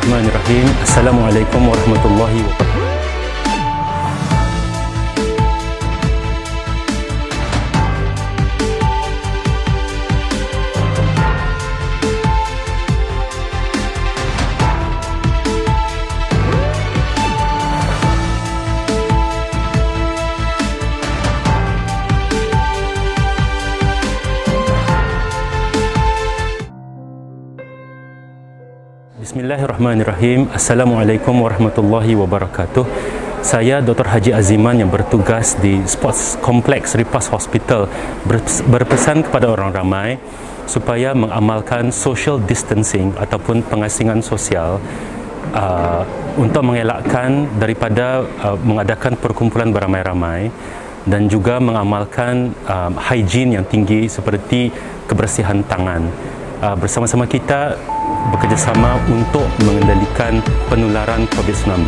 Bismillahirrahmanirrahim. Assalamualaikum warahmatullahi wabarakatuh. Bismillahirrahmanirrahim. Assalamualaikum warahmatullahi wabarakatuh. Saya Dr. Haji Aziman yang bertugas di Sports Complex Ripas Hospital berpesan kepada orang ramai supaya mengamalkan social distancing ataupun pengasingan sosial untuk mengelakkan daripada mengadakan perkumpulan beramai-ramai dan juga mengamalkan higien yang tinggi seperti kebersihan tangan. Bersama-sama kita bekerjasama untuk mengendalikan penularan COVID-19.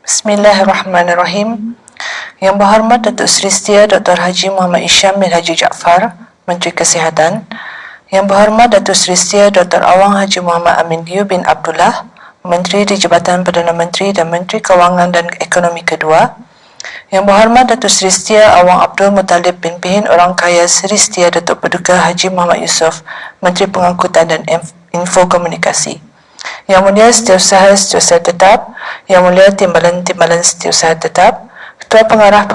Bismillahirrahmanirrahim. Yang berhormat Datuk Seri Setia Dr. Haji Muhammad Isham bin Haji Jaafar, Menteri Kesihatan. Yang berhormat Datuk Seri Setia Dr. Awang Haji Muhammad Amin Liu bin Abdullah, Menteri di Jabatan Perdana Menteri dan Menteri Kewangan dan Ekonomi kedua. Yang berhormat Datuk Seri Setia Awang Abdul Muttalib bin Pihin Orang Kaya Seri Setia Datuk Paduka Haji Muhammad Yusof, Menteri Pengangkutan dan Infokomunikasi. Yang mulia Setiausaha Tetap, Yang mulia Timbalan Setiausaha Tetap, Ketua Pengarah,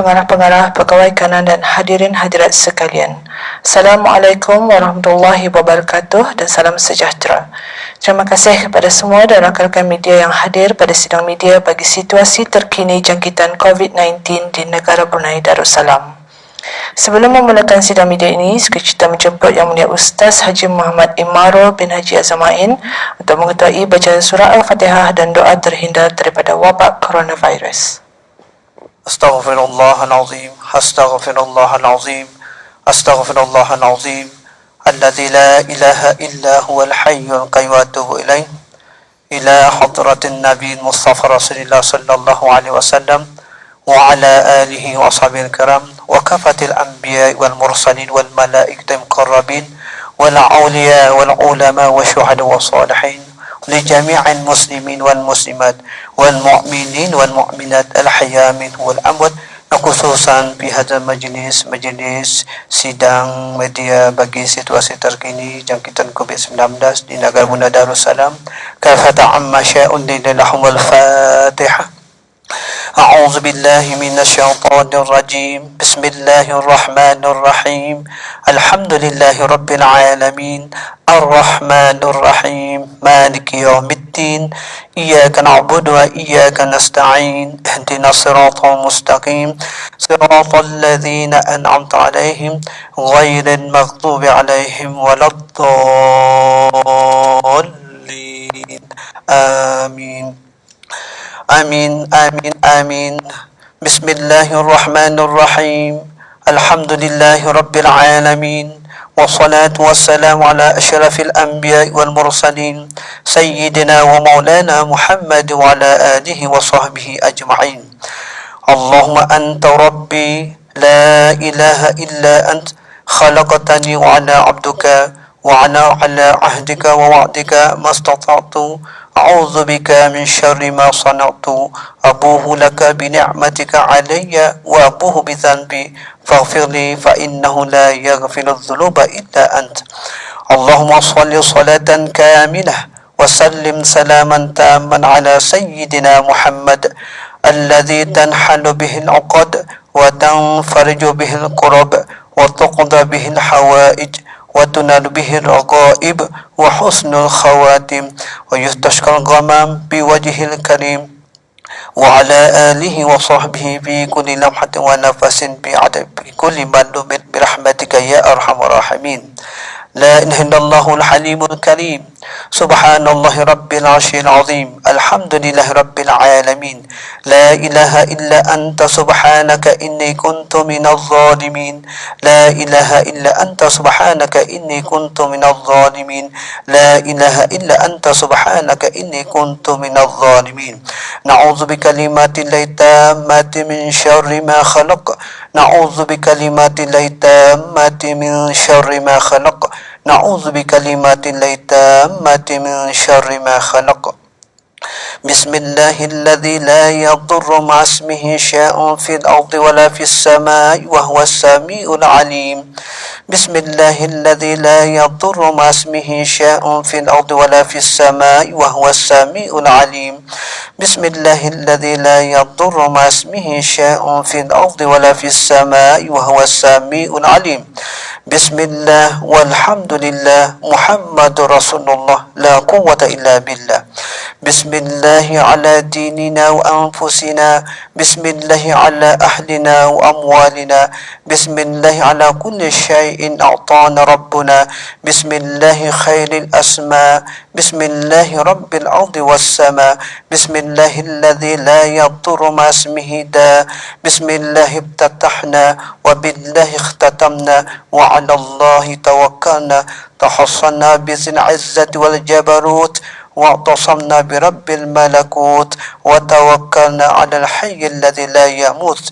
Pegawai Kanan dan hadirin hadirat sekalian. Assalamualaikum warahmatullahi wabarakatuh dan salam sejahtera. Terima kasih kepada semua dan rakan-rakan media yang hadir pada sidang media bagi situasi terkini jangkitan COVID-19 di negara Brunei Darussalam. Sebelum memulakan sidang media ini, kita menjemput Yang Mulia Ustaz Haji Muhammad Imarul bin Haji Azamain untuk mengetuai bacaan surah Al-Fatihah dan doa terhindar daripada wabak coronavirus. Astaghfirullahalazim, astaghfirullahalazim, astaghfirullahalazim, alladzi la ilaha illa huwal hayyul qayyum wa atubu ilaih, ila hadratin Nabi Mustafa Rasulullah sallallahu alaihi wasallam wa ala alihi wa ashabil kiram wa kafatil anbiya wal mursalin wal malaikatil muqarrabin wal awliya wal ulama wa syuhada wa salihin li jami'il muslimin wal muslimat wal mu'minin wal mu'minat al hayya minhum wal amwat, khususan di hadal majlis sidang media bagi situasi terkini jangkitan COVID-19 di negara Brunei Darussalam. Kafata amma sya'un lidahumul Fatihah. أعوذ بالله من الشيطان الرجيم بسم الله الرحمن الرحيم الحمد لله رب العالمين الرحمن الرحيم مالك يوم الدين إياك نعبد وإياك نستعين اهدنا الصراط المستقيم صراط الذين أنعمت عليهم غير المغضوب عليهم ولا الضالين آمين آمين آمين آمين بسم الله الرحمن الرحيم الحمد لله رب العالمين والصلاة والسلام على أشرف الأنبياء والمرسلين سيدنا ومولانا محمد وعلى آله وصحبه أجمعين. اللهم أنت ربي لا إله إلا أنت خلقتني وأنا عبدك وأنا على عهدك ووعدك ما استطعت أعوذ بك من شر ما صنعت أبوه لك بنعمتك علي وأبوه بذنبي فاغفر لي فإنه لا يغفر الذنوب إلا أنت. اللهم صل صلاة كاملة وسلم سلاما تاما على سيدنا محمد الذي تنحل به العقد وتنفرج به الكرب وتقضى به الحوائج وتنال به الرغائب وحسن الخواتم ويستشكى الغمام بوجه الكريم وعلى آله وصحبه في كل لمحة ونفس بعدد كل مظلوم برحمتك يا أرحم الراحمين. لا إله إلا الله الحليم الكريم سبحان الله رب العرش العظيم الحمد لله رب العالمين لا إله إلا أنت سبحانك إني كنت من الظالمين لا إله إلا أنت سبحانك إني كنت من الظالمين لا إله إلا أنت سبحانك إني كنت من الظالمين. نعوذ بكلمات الله التامات من شر ما خلق نعوذ بكلمات الله التامات من شر ما خلق نعوذ بكلمات الله التامات من شر ما خلق. بسم الله الذي لا يضر مع اسمه شيء في الأرض ولا في السماء وهو السميع العليم بسم الله الذي لا يضر مع اسمه شيء في الأرض ولا في السماء وهو السميع العليم بسم الله الذي لا يضر مع اسمه شيء في الأرض ولا في السماء وهو السميع العليم بسم الله والحمد لله محمد رسول الله لا قوة إلا بالله بسم الله على ديننا وأنفسنا بسم الله على أهلنا وأموالنا بسم الله على كل شيء أعطانا ربنا بسم الله خير الأسماء بسم الله رب الأرض والسماء بسم الله الذي لا يضر مع اسمه داء بسم الله ابتتحنا وبالله اختتمنا وعلى الله توكلنا تحصنا بذي العزة والجبروت واعتصمنا برب الملكوت وتوكلنا على الحي الذي لا يموت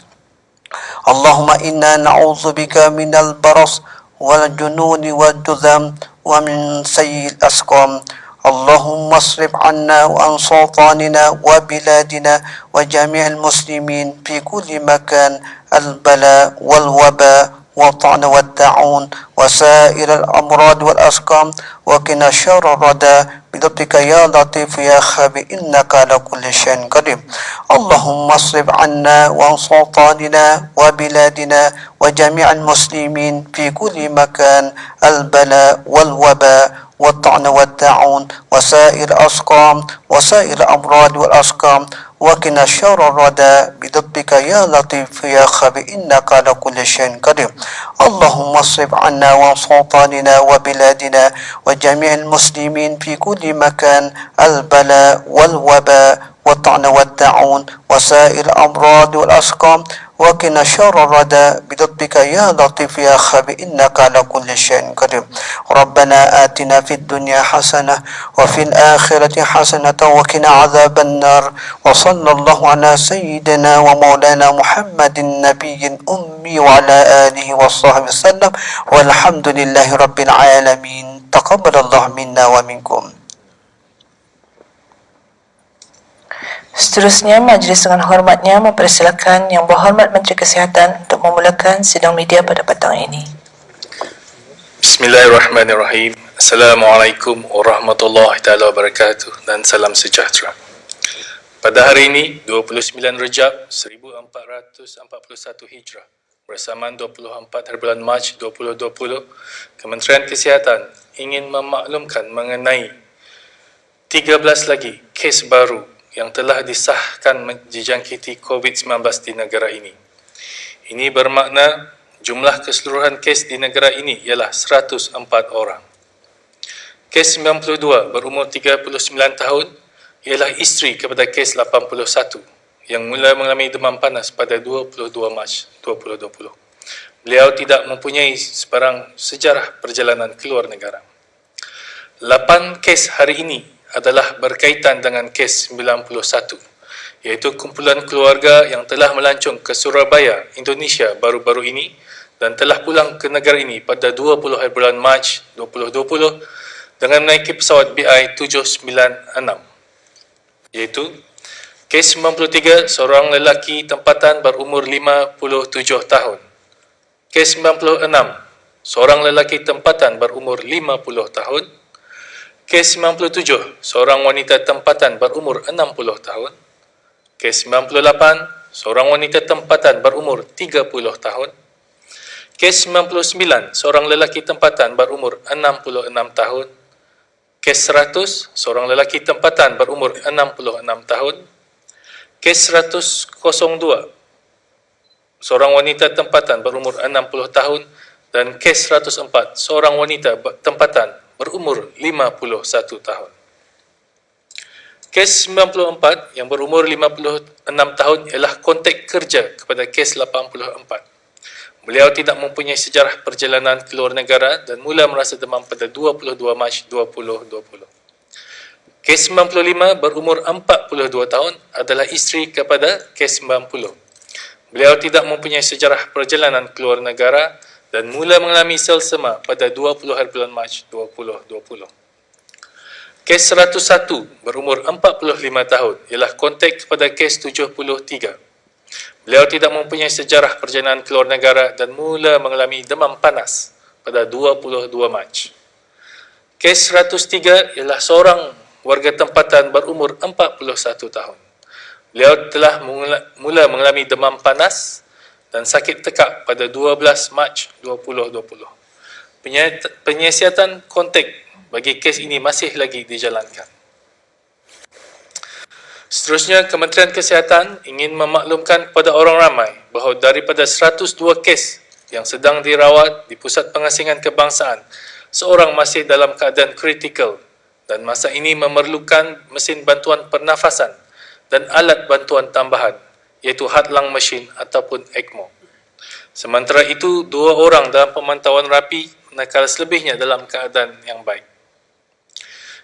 اللهم إنا نعوذ بك من البرص والجنون والجذام ومن سيء الأسقام اللهم اصرف عنا وعن سلطاننا وبلادنا وجميع المسلمين في كل مكان البلاء والوباء والطعن والطاعون وسائر الأمراض والأسقام وقنا شر الردى بلطفك يا لطيف يا خبير إنك على كل شيء قدير اللهم اصرف عنا وعن سلطاننا وبلادنا وجميع المسلمين في كل مكان البلاء والوباء والطعن والطاعون وسائر الأسقام وسائر الأمراض والأسقام وقنا شر الردى بلطفك يا لطيف يا خبير إنك على كل شيء قدير اللهم اصرف عنا وعن سلطاننا وبلادنا وجميع المسلمين في كل مكان البلاء والوباء والطعن والطاعون وسائر الأمراض والأسقام وقنا شر الردى بلطفك يا لطيف يا خبير إنك على كل شيء قدير ربنا آتنا في الدنيا حسنة وفي الآخرة حسنة وقنا عذاب النار وصلى الله على سيدنا ومولانا محمد النبي الأمي وعلى آله وصحبه وسلم والحمد لله رب العالمين تقبل الله منا ومنكم. Seterusnya, majlis dengan hormatnya mempersilakan Yang Berhormat Menteri Kesihatan untuk memulakan sidang media pada petang ini. Bismillahirrahmanirrahim. Assalamualaikum warahmatullahi taala wabarakatuh dan salam sejahtera. Pada hari ini 29 Rejab 1441 Hijrah bersamaan 24 hari bulan Mac 2020, Kementerian Kesihatan ingin memaklumkan mengenai 13 lagi kes baru yang telah disahkan dijangkiti COVID-19 di negara ini. Ini bermakna jumlah keseluruhan kes di negara ini ialah 104 orang. Kes 92 berumur 39 tahun ialah isteri kepada kes 81 yang mula mengalami demam panas pada 22 Mac 2020. Beliau tidak mempunyai sebarang sejarah perjalanan keluar negara. 8 kes hari ini adalah berkaitan dengan kes 91, iaitu kumpulan keluarga yang telah melancong ke Surabaya, Indonesia baru-baru ini dan telah pulang ke negara ini pada 20 hari bulan Mac 2020 dengan menaiki pesawat BI796, iaitu kes 93, seorang lelaki tempatan berumur 57 tahun. Kes 96, seorang lelaki tempatan berumur 50 tahun. Kes 97, seorang wanita tempatan berumur 60 tahun. Kes 98, seorang wanita tempatan berumur 30 tahun. Kes 99, seorang lelaki tempatan berumur 66 tahun. Kes 100, seorang lelaki tempatan berumur 66 tahun. Kes 102, seorang wanita tempatan berumur 60 tahun. Dan kes 104, seorang wanita tempatan berumur 51 tahun. Kes 94 yang berumur 56 tahun ialah kontak kerja kepada kes 84. Beliau tidak mempunyai sejarah perjalanan keluar negara dan mula merasa demam pada 22 Mac 2020. Kes 95 berumur 42 tahun adalah isteri kepada kes 90. Beliau tidak mempunyai sejarah perjalanan keluar negara dan mula mengalami selsema pada 20 hari bulan Mac 2020. Kes 101 berumur 45 tahun ialah kontak kepada kes 73. Beliau tidak mempunyai sejarah perjalanan ke luar negara dan mula mengalami demam panas pada 22 Mac. Kes 103 ialah seorang warga tempatan berumur 41 tahun. Beliau telah mula mengalami demam panas dan sakit tekak pada 12 Mac 2020. Penyiasatan kontak bagi kes ini masih lagi dijalankan. Seterusnya, Kementerian Kesihatan ingin memaklumkan kepada orang ramai bahawa daripada 102 kes yang sedang dirawat di Pusat Pengasingan Kebangsaan, seorang masih dalam keadaan kritikal dan masa ini memerlukan mesin bantuan pernafasan dan alat bantuan tambahan, iaitu heart lung machine ataupun ECMO. Sementara itu, 2 orang dalam pemantauan rapi manakala selebihnya dalam keadaan yang baik.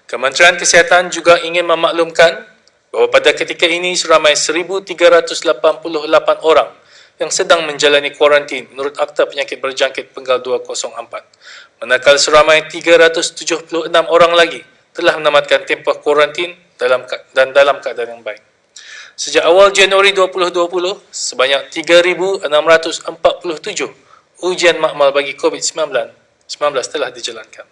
Kementerian Kesihatan juga ingin memaklumkan bahawa pada ketika ini seramai 1,388 orang yang sedang menjalani kuarantin menurut Akta Penyakit Berjangkit Penggal 204. Manakala seramai 376 orang lagi telah menamatkan tempoh kuarantin dalam keadaan yang baik. Sejak awal Januari 2020, sebanyak 3,647 ujian makmal bagi COVID-19 telah dijalankan.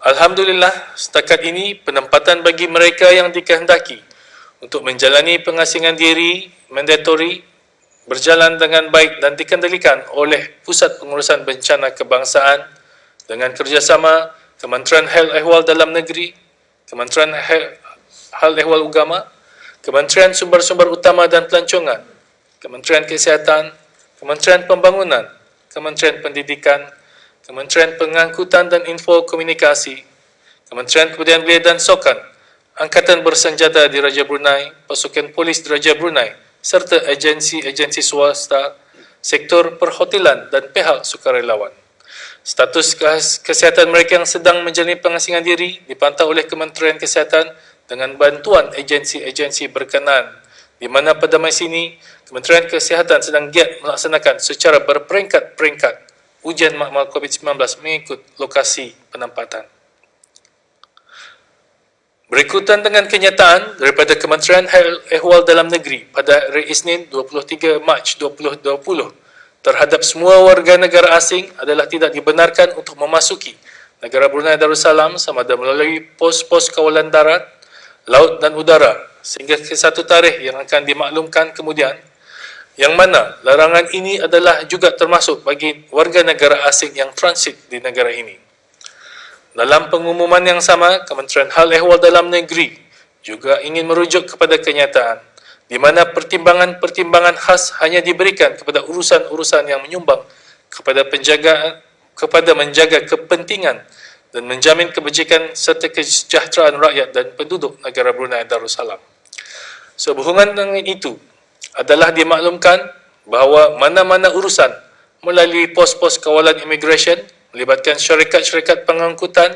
Alhamdulillah, setakat ini penempatan bagi mereka yang dikehendaki untuk menjalani pengasingan diri mandatori berjalan dengan baik dan dikendalikan oleh Pusat Pengurusan Bencana Kebangsaan dengan kerjasama Kementerian Hal Ehwal Dalam Negeri, Kementerian Hal Ehwal Agama, Kementerian Sumber-Sumber Utama dan Pelancongan, Kementerian Kesihatan, Kementerian Pembangunan, Kementerian Pendidikan, Kementerian Pengangkutan dan Info Komunikasi, Kementerian Kebudayaan Belia dan Sukan, Angkatan Bersenjata di Raja Brunei, Pasukan Polis di Raja Brunei, serta agensi-agensi swasta, sektor perhotelan dan pihak sukarelawan. Status kesihatan mereka yang sedang menjalani pengasingan diri dipantau oleh Kementerian Kesihatan dengan bantuan agensi-agensi berkenaan, di mana pada masa ini Kementerian Kesihatan sedang giat melaksanakan secara berperingkat-peringkat ujian makmal COVID-19 mengikut lokasi penempatan. Berikutan dengan kenyataan daripada Kementerian Hal Ehwal Dalam Negeri pada hari Isnin 23 Mac 2020 terhadap semua warga negara asing adalah tidak dibenarkan untuk memasuki negara Brunei Darussalam sama ada melalui pos-pos kawalan darat, laut dan udara sehingga ke satu tarikh yang akan dimaklumkan kemudian, yang mana larangan ini adalah juga termasuk bagi warga negara asing yang transit di negara ini. Dalam pengumuman yang sama, Kementerian Hal Ehwal Dalam Negeri juga ingin merujuk kepada kenyataan di mana pertimbangan-pertimbangan khas hanya diberikan kepada urusan-urusan yang menyumbang kepada menjaga kepentingan dan menjamin kebajikan serta kesejahteraan rakyat dan penduduk negara Brunei Darussalam. Sehubungan dengan itu, adalah dimaklumkan bahawa mana-mana urusan melalui pos-pos kawalan imigresen melibatkan syarikat-syarikat pengangkutan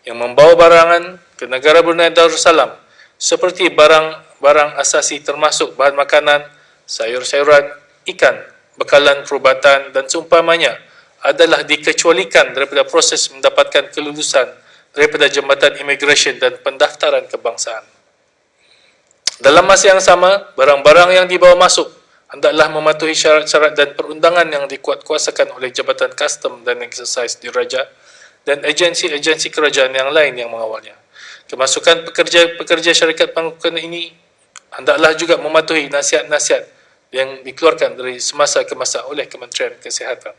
yang membawa barangan ke negara Brunei Darussalam seperti barang-barang asasi termasuk bahan makanan, sayur-sayuran, ikan, bekalan perubatan dan seumpamanya adalah dikecualikan daripada proses mendapatkan kelulusan daripada Jambatan Imigresen dan Pendaftaran Kebangsaan. Dalam masa yang sama, barang-barang yang dibawa masuk hendaklah mematuhi syarat-syarat dan perundangan yang dikuatkuasakan oleh Jabatan Custom dan Excise Diraja dan agensi-agensi kerajaan yang lain yang mengawalnya. Kemasukan pekerja syarikat pengangkutan ini hendaklah juga mematuhi nasihat-nasihat yang dikeluarkan dari semasa ke masa oleh Kementerian Kesihatan.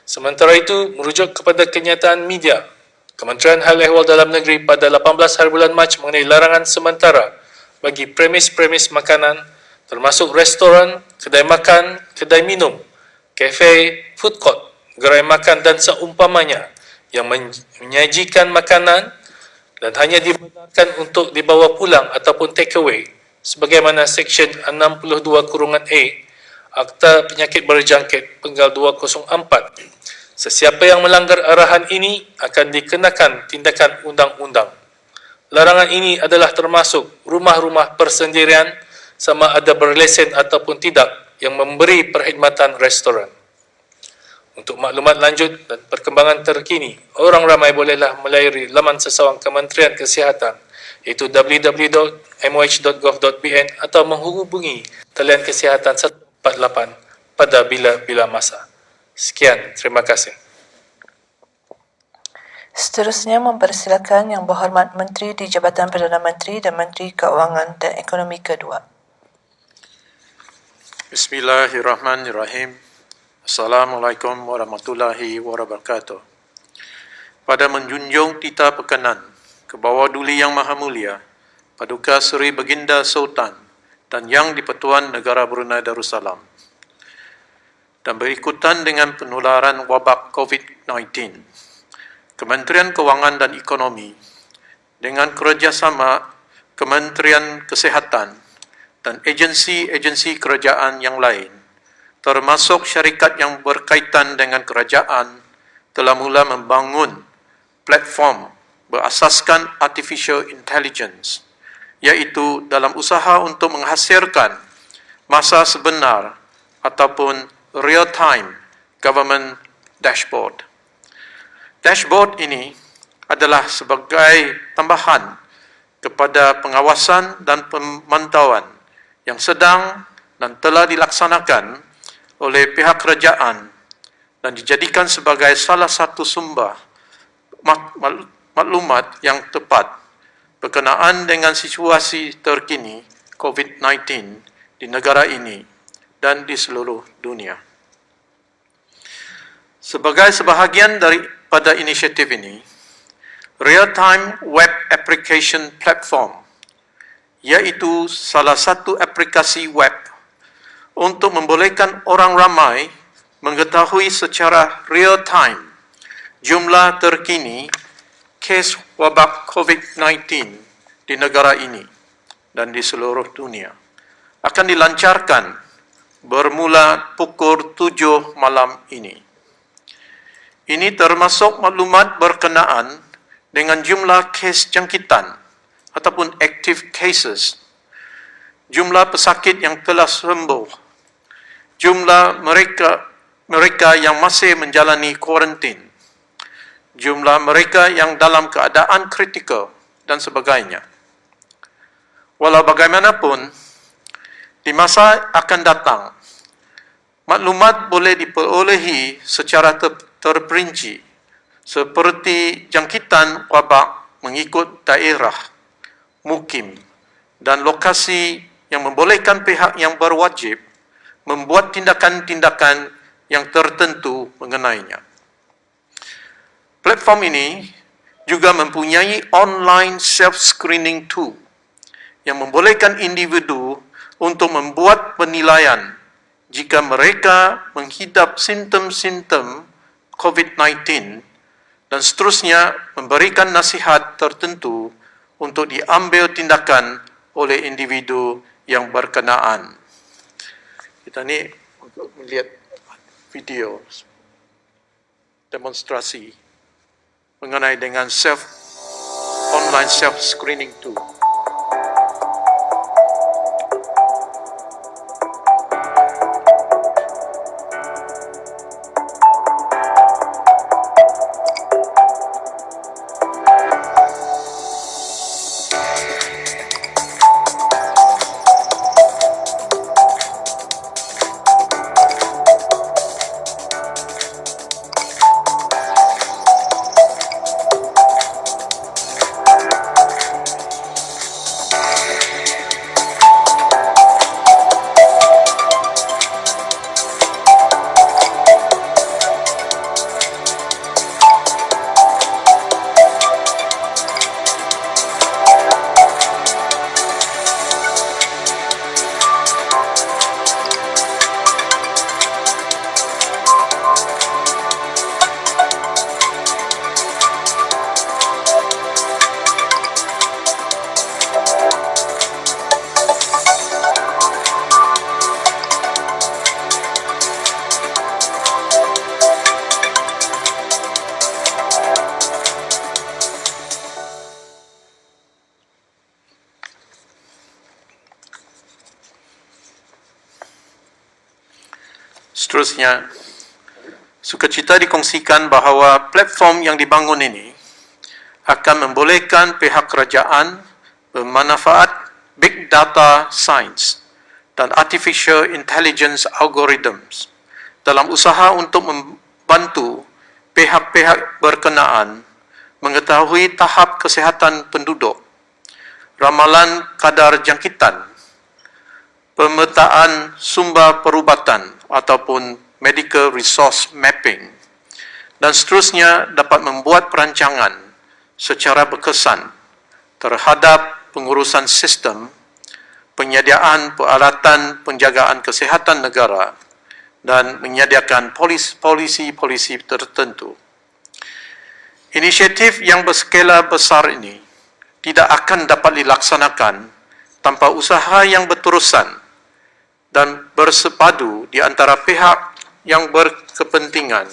Sementara itu, merujuk kepada kenyataan media, Kementerian Hal Ehwal Dalam Negeri pada 18 hari bulan Mac mengenai larangan sementara bagi premis-premis makanan termasuk restoran, kedai makan, kedai minum, kafe, food court, gerai makan dan seumpamanya yang menyajikan makanan dan hanya dibenarkan untuk dibawa pulang ataupun take away sebagaimana Seksyen 62(a) Akta Penyakit Berjangkit Penggal 204. Sesiapa yang melanggar arahan ini akan dikenakan tindakan undang-undang. Larangan ini adalah termasuk rumah-rumah persendirian sama ada berlesen ataupun tidak yang memberi perkhidmatan restoran. Untuk maklumat lanjut dan perkembangan terkini, orang ramai bolehlah melayari laman sesawang Kementerian Kesihatan iaitu www.moh.gov.bn atau menghubungi talian kesihatan 148 pada bila-bila masa. Sekian, terima kasih. Seterusnya mempersilakan Yang Berhormat Menteri di Jabatan Perdana Menteri dan Menteri Keuangan dan Ekonomi Kedua. Bismillahirrahmanirrahim. Assalamualaikum warahmatullahi wabarakatuh. Pada menjunjung titah perkenan ke bawah Duli Yang Maha Mulia, Paduka Seri Baginda Sultan dan Yang di-Pertuan Negara Brunei Darussalam, dan berikutan dengan penularan wabak COVID-19, Kementerian Keuangan dan Ekonomi dengan kerjasama Kementerian Kesihatan dan agensi-agensi kerajaan yang lain, termasuk syarikat yang berkaitan dengan kerajaan, telah mula membangun platform berasaskan artificial intelligence, iaitu dalam usaha untuk menghasilkan masa sebenar ataupun real-time government dashboard. Dashboard ini adalah sebagai tambahan kepada pengawasan dan pemantauan yang sedang dan telah dilaksanakan oleh pihak kerajaan dan dijadikan sebagai salah satu sumber maklumat yang tepat berkenaan dengan situasi terkini COVID-19 di negara ini dan di seluruh dunia. Sebagai sebahagian daripada inisiatif ini, Real-Time Web Application Platform, iaitu salah satu aplikasi web untuk membolehkan orang ramai mengetahui secara real time jumlah terkini kes wabak COVID-19 di negara ini dan di seluruh dunia, akan dilancarkan bermula pukul 7 malam ini. Ini termasuk maklumat berkenaan dengan jumlah kes jangkitan ataupun active cases, jumlah pesakit yang telah sembuh, jumlah mereka yang masih menjalani kuarantin, jumlah mereka yang dalam keadaan kritikal dan sebagainya. Walau bagaimanapun, di masa akan datang, maklumat boleh diperolehi secara terperinci seperti jangkitan wabak mengikut daerah, mukim dan lokasi yang membolehkan pihak yang berwajib membuat tindakan-tindakan yang tertentu mengenainya. Platform ini juga mempunyai online self-screening tool yang membolehkan individu untuk membuat penilaian jika mereka menghidap simptom-simptom COVID-19 dan seterusnya memberikan nasihat tertentu untuk diambil tindakan oleh individu yang berkenaan. Kita ni untuk melihat video demonstrasi mengenai dengan online self screening tool. Seterusnya, Sukacita dikongsikan bahawa platform yang dibangun ini akan membolehkan pihak kerajaan bermanfaat big data science dan artificial intelligence algorithms dalam usaha untuk membantu pihak-pihak berkenaan mengetahui tahap kesihatan penduduk, ramalan kadar jangkitan, pemetaan sumber perubatan ataupun medical resource mapping, dan seterusnya dapat membuat perancangan secara berkesan terhadap pengurusan sistem, penyediaan peralatan penjagaan kesihatan negara dan menyediakan polisi tertentu. Inisiatif yang berskala besar ini tidak akan dapat dilaksanakan tanpa usaha yang berterusan dan bersepadu di antara pihak yang berkepentingan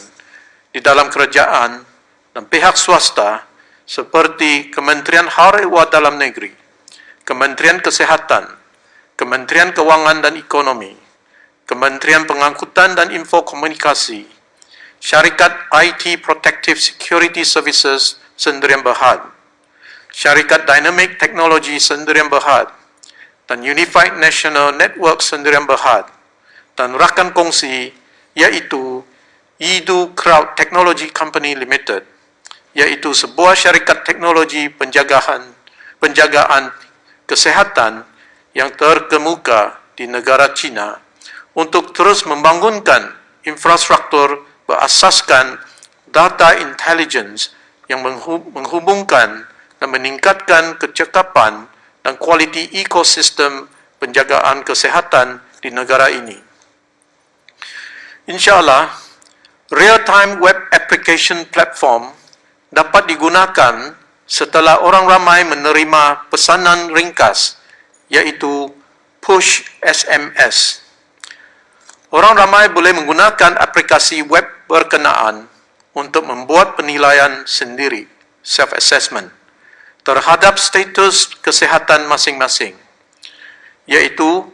di dalam kerajaan dan pihak swasta seperti Kementerian Hal Ehwal Dalam Negeri, Kementerian Kesihatan, Kementerian Kewangan dan Ekonomi, Kementerian Pengangkutan dan Infokomunikasi, Syarikat IT Protective Security Services Sdn Bhd, Syarikat Dynamic Technology Sdn Bhd, dan Unified National Network Sdn Bhd, dan rakan kongsi iaitu Edu Crowd Technology Company Limited, iaitu sebuah syarikat teknologi penjagaan kesihatan yang terkemuka di negara China untuk terus membangunkan infrastruktur berasaskan data intelligence yang menghubungkan dan meningkatkan kecekapan dan kualiti ekosistem penjagaan kesihatan di negara ini. InsyaAllah, real-time web application platform dapat digunakan setelah orang ramai menerima pesanan ringkas, iaitu push SMS. Orang ramai boleh menggunakan aplikasi web berkenaan untuk membuat penilaian sendiri, self-assessment, terhadap status kesihatan masing-masing, iaitu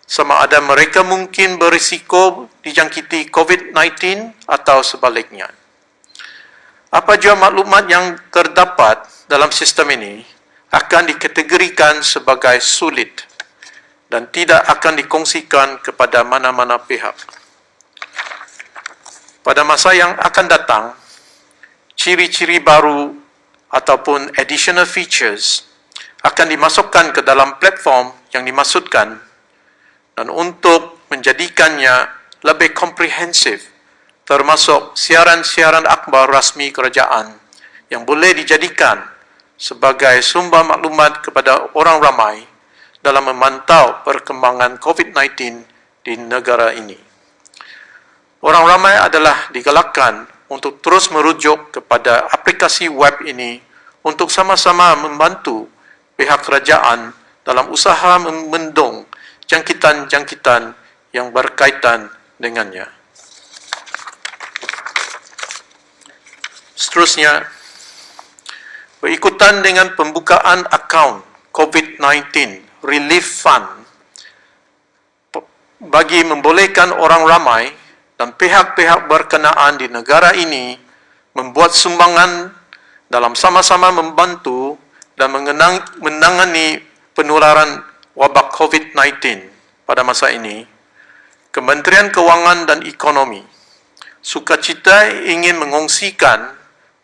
sama ada mereka mungkin berisiko dijangkiti COVID-19 atau sebaliknya. Apa jua maklumat yang terdapat dalam sistem ini akan dikategorikan sebagai sulit dan tidak akan dikongsikan kepada mana-mana pihak. Pada masa yang akan datang, ciri-ciri baru ataupun additional features akan dimasukkan ke dalam platform yang dimaksudkan, dan untuk menjadikannya lebih komprehensif, termasuk siaran-siaran akhbar rasmi kerajaan yang boleh dijadikan sebagai sumber maklumat kepada orang ramai dalam memantau perkembangan COVID-19 di negara ini. Orang ramai adalah digalakkan untuk terus merujuk kepada aplikasi web ini untuk sama-sama membantu pihak kerajaan dalam usaha membendung jangkitan-jangkitan yang berkaitan dengannya. Seterusnya, berikutan dengan pembukaan akaun COVID-19 Relief Fund bagi membolehkan orang ramai dan pihak-pihak berkenaan di negara ini membuat sumbangan dalam sama-sama membantu dan menangani penularan wabak COVID-19 pada masa ini. Kementerian Kewangan dan Ekonomi sukacita ingin mengongsikan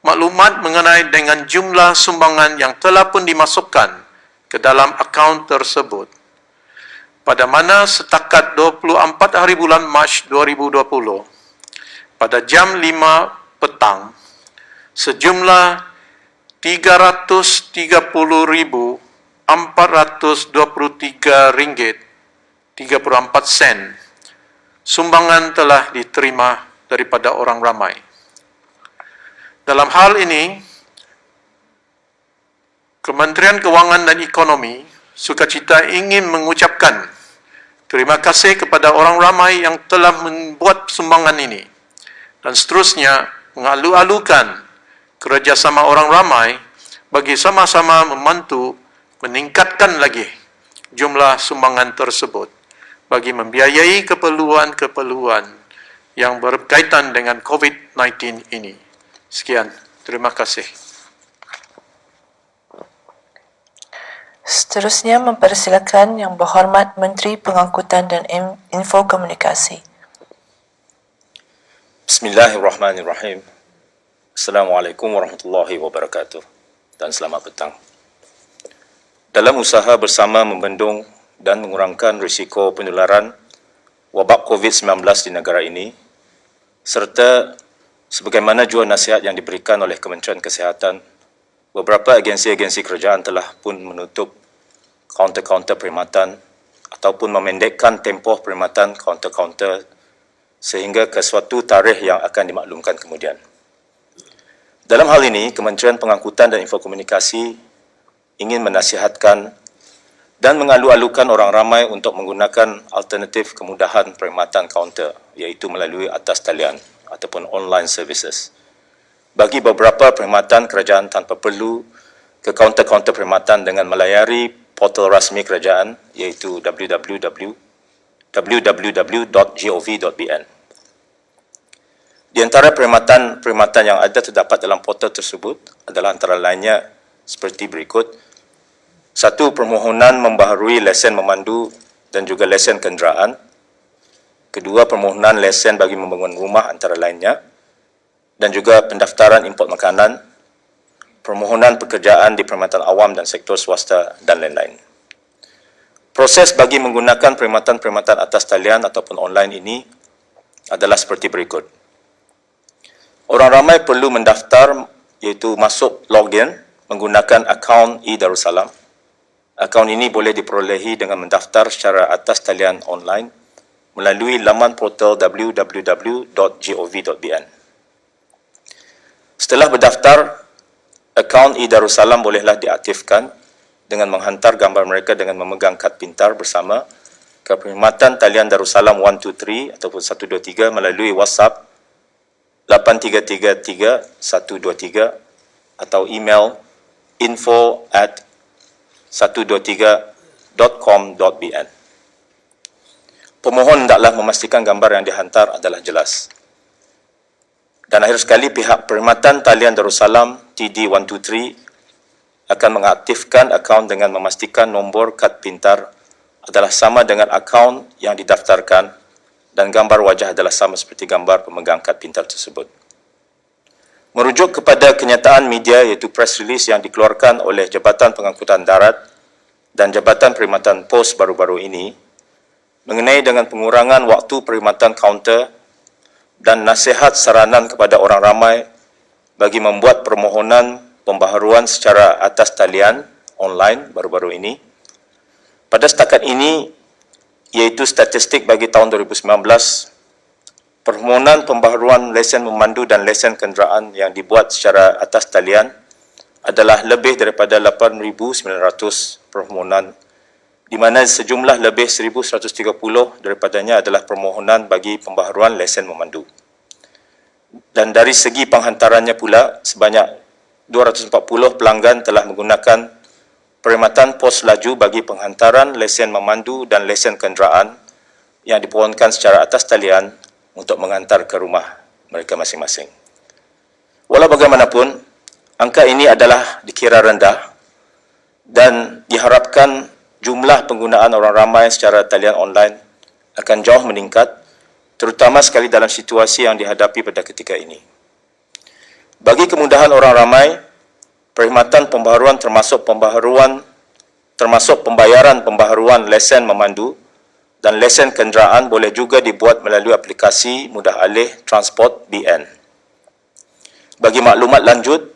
maklumat mengenai dengan jumlah sumbangan yang telah pun dimasukkan ke dalam akaun tersebut, pada mana setakat 24 hari bulan Mac 2020 pada jam 5 petang sejumlah RM330,423.34 sumbangan telah diterima daripada orang ramai. Dalam hal ini, Kementerian Kewangan dan Ekonomi sukacita ingin mengucapkan terima kasih kepada orang ramai yang telah membuat sumbangan ini, dan seterusnya mengalu-alukan kerjasama orang ramai bagi sama-sama membantu meningkatkan lagi jumlah sumbangan tersebut bagi membiayai keperluan-keperluan yang berkaitan dengan COVID-19 ini. Sekian, terima kasih. Seterusnya mempersilakan Yang Berhormat Menteri Pengangkutan dan Infokomunikasi. Bismillahirrahmanirrahim. Assalamualaikum warahmatullahi wabarakatuh dan selamat petang. Dalam usaha bersama membendung dan mengurangkan risiko penularan wabak COVID-19 di negara ini, serta sebagaimana jua nasihat yang diberikan oleh Kementerian Kesihatan, beberapa agensi-agensi kerajaan telah pun menutup kaunter-kaunter perkhidmatan ataupun memendekkan tempoh perkhidmatan kaunter-kaunter sehingga ke suatu tarikh yang akan dimaklumkan kemudian. Dalam hal ini, Kementerian Pengangkutan dan Infokomunikasi ingin menasihatkan dan mengalu-alukan orang ramai untuk menggunakan alternatif kemudahan perkhidmatan kaunter, iaitu melalui atas talian ataupun online services. Bagi beberapa perkhidmatan kerajaan tanpa perlu ke kaunter-kaunter perkhidmatan dengan melayari portal rasmi kerajaan, iaitu www.gov.bn. Di antara perkhidmatan yang ada terdapat dalam portal tersebut adalah antara lainnya seperti berikut. 1. Permohonan membaharui lesen memandu dan juga lesen kenderaan. 2. Permohonan lesen bagi membangun rumah antara lainnya. Dan juga pendaftaran import makanan, permohonan pekerjaan di perkhidmatan awam dan sektor swasta dan lain-lain. Proses bagi menggunakan perkhidmatan atas talian ataupun online ini adalah seperti berikut. Orang ramai perlu mendaftar, iaitu masuk login menggunakan akaun e-Darussalam. Akaun ini boleh diperolehi dengan mendaftar secara atas talian online melalui laman portal www.gov.bn. Setelah berdaftar, akaun e-Darussalam bolehlah diaktifkan dengan menghantar gambar mereka dengan memegang kad pintar bersama ke perkhidmatan talian Darussalam 123 ataupun 123 melalui WhatsApp 8333-123 atau email info@123.com.bn. Pemohon hendaklah memastikan gambar yang dihantar adalah jelas. Dan akhir sekali, pihak perkhidmatan talian Darussalam TD123 akan mengaktifkan akaun dengan memastikan nombor kad pintar adalah sama dengan akaun yang didaftarkan dan gambar wajah adalah sama seperti gambar pemegang kad pintar tersebut. Merujuk kepada kenyataan media iaitu press release yang dikeluarkan oleh Jabatan Pengangkutan Darat dan Jabatan Perkhidmatan Pos baru-baru ini mengenai dengan pengurangan waktu perkhidmatan kaunter dan nasihat saranan kepada orang ramai bagi membuat permohonan pembaharuan secara atas talian online baru-baru ini. Pada setakat ini, iaitu statistik bagi tahun 2019, permohonan pembaharuan lesen memandu dan lesen kenderaan yang dibuat secara atas talian adalah lebih daripada 8,900 permohonan, di mana sejumlah lebih 1,130 daripadanya adalah permohonan bagi pembaharuan lesen memandu. Dan dari segi penghantarannya pula, sebanyak 240 pelanggan telah menggunakan perkhidmatan pos laju bagi penghantaran lesen memandu dan lesen kenderaan yang dipohonkan secara atas talian untuk menghantar ke rumah mereka masing-masing. Walau bagaimanapun, angka ini adalah dikira rendah dan diharapkan jumlah penggunaan orang ramai secara talian online akan jauh meningkat, terutama sekali dalam situasi yang dihadapi pada ketika ini. Bagi kemudahan orang ramai, perkhidmatan pembaharuan termasuk pembayaran pembaharuan lesen memandu dan lesen kenderaan boleh juga dibuat melalui aplikasi Mudah Alih Transport BN. Bagi maklumat lanjut